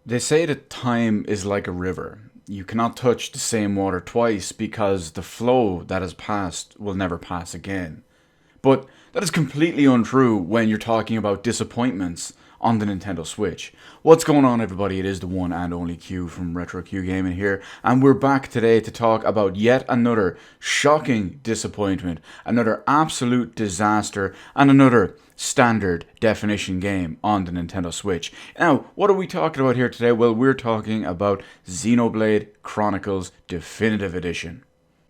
They say that time is like a river. You cannot touch the same water twice because the flow that has passed will never pass again. But that is completely untrue when you're talking about disappointments on the Nintendo Switch. What's going on, everybody? It is the one and only Q from Retro Q Gaming here, and we're back today to talk about yet another shocking disappointment, another absolute disaster, and another standard definition game on the Nintendo Switch. Now, what are we talking about here today? Well, we're talking about Xenoblade Chronicles Definitive Edition.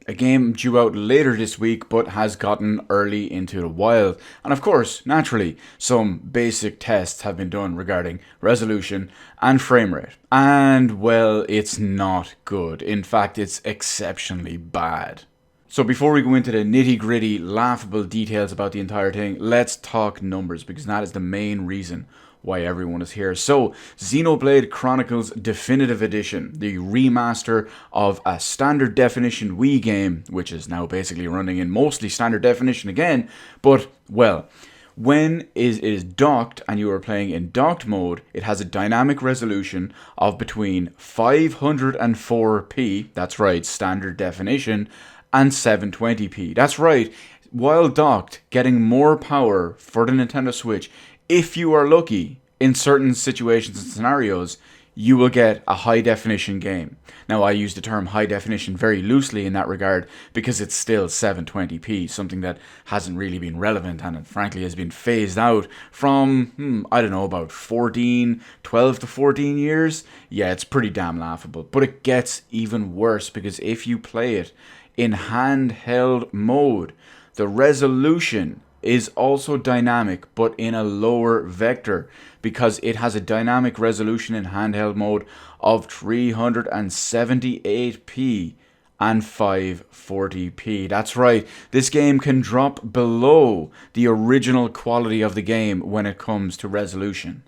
A game due out later this week but has gotten early into the wild. And of course, naturally, some basic tests have been done regarding resolution and frame rate. And well, it's not good. In fact, it's exceptionally bad. So before we go into the nitty gritty, laughable details about the entire thing, let's talk numbers because that is the main reason why everyone is here. So, Xenoblade Chronicles Definitive Edition, the remaster of a standard definition Wii game, which is now basically running in mostly standard definition again, but, well, when it is docked and you are playing in docked mode, it has a dynamic resolution of between 504p, that's right, standard definition, and 720p. That's right, while docked, getting more power for the Nintendo Switch. If you are lucky, in certain situations and scenarios, you will get a high definition game. Now, I use the term high definition very loosely in that regard because it's still 720p, something that hasn't really been relevant and frankly has been phased out from, I don't know, about 12 to 14 years. Yeah, it's pretty damn laughable. But it gets even worse because if you play it in handheld mode, the resolution is also dynamic but in a lower vector because it has a dynamic resolution in handheld mode of 378p and 540p. That's right, this game can drop below the original quality of the game when it comes to resolution.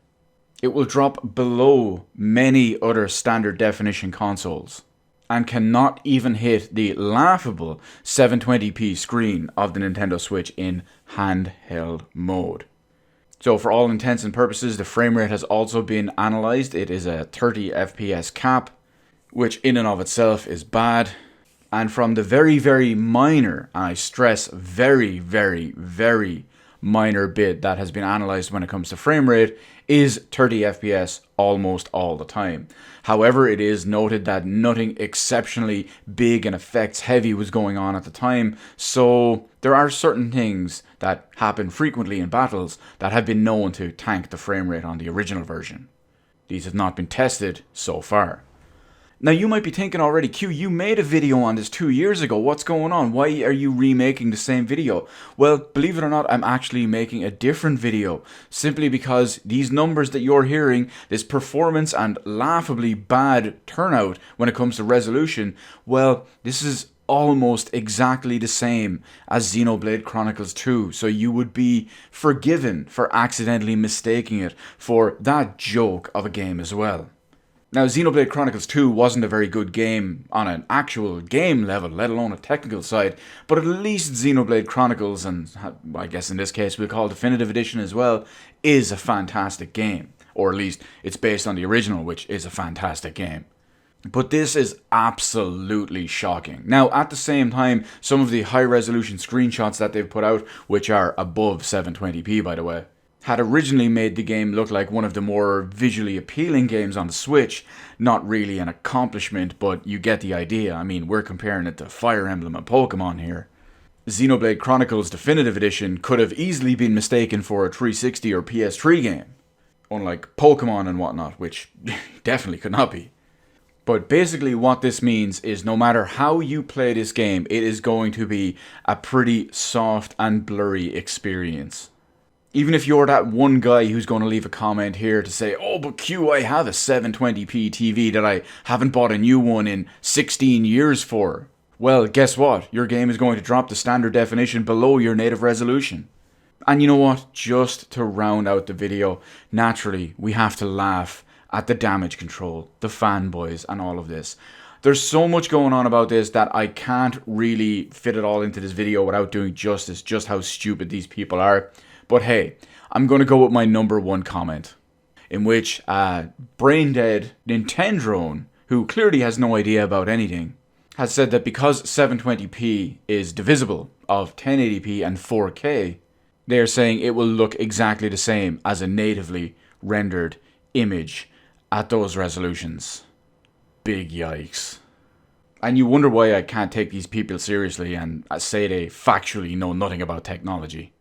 It will drop below many other standard definition consoles and cannot even hit the laughable 720p screen of the Nintendo Switch in handheld mode. So for all intents and purposes, the frame rate has also been analysed. It is a 30 FPS cap, which in and of itself is bad. And from the very, very minor, and I stress very, very, very minor bit that has been analysed when it comes to frame rate, is 30 FPS almost all the time. However, it is noted that nothing exceptionally big and effects heavy was going on at the time, so there are certain things that happen frequently in battles that have been known to tank the frame rate on the original version. These have not been tested so far. Now you might be thinking already, Q, you made a video on this 2 years ago. What's going on? Why are you remaking the same video? Well, believe it or not, I'm actually making a different video. Simply because these numbers that you're hearing, this performance and laughably bad turnout when it comes to resolution, well, this is almost exactly the same as Xenoblade Chronicles 2. So you would be forgiven for accidentally mistaking it for that joke of a game as well. Now, Xenoblade Chronicles 2 wasn't a very good game on an actual game level, let alone a technical side, but at least Xenoblade Chronicles, and I guess in this case we'll call Definitive Edition as well, is a fantastic game. Or at least it's based on the original, which is a fantastic game. But this is absolutely shocking. Now, at the same time, some of the high-resolution screenshots that they've put out, which are above 720p by the way, had originally made the game look like one of the more visually appealing games on the Switch. Not really an accomplishment, but you get the idea. I mean, we're comparing it to Fire Emblem and Pokemon here. Xenoblade Chronicles Definitive Edition could have easily been mistaken for a 360 or PS3 game, unlike Pokemon and whatnot, which definitely could not be. But basically what this means is no matter how you play this game, it is going to be a pretty soft and blurry experience. Even if you're that one guy who's going to leave a comment here to say, oh, but Q, I have a 720p TV that I haven't bought a new one in 16 years for. Well, guess what? Your game is going to drop the standard definition below your native resolution. And you know what? Just to round out the video, naturally, we have to laugh at the damage control, the fanboys, and all of this. There's so much going on about this that I can't really fit it all into this video without doing justice, just how stupid these people are. But hey, I'm going to go with my number one comment. in which a brain-dead Nintendrone, who clearly has no idea about anything, has said that because 720p is divisible of 1080p and 4K, they are saying it will look exactly the same as a natively rendered image at those resolutions. Big yikes. And you wonder why I can't take these people seriously and say they factually know nothing about technology.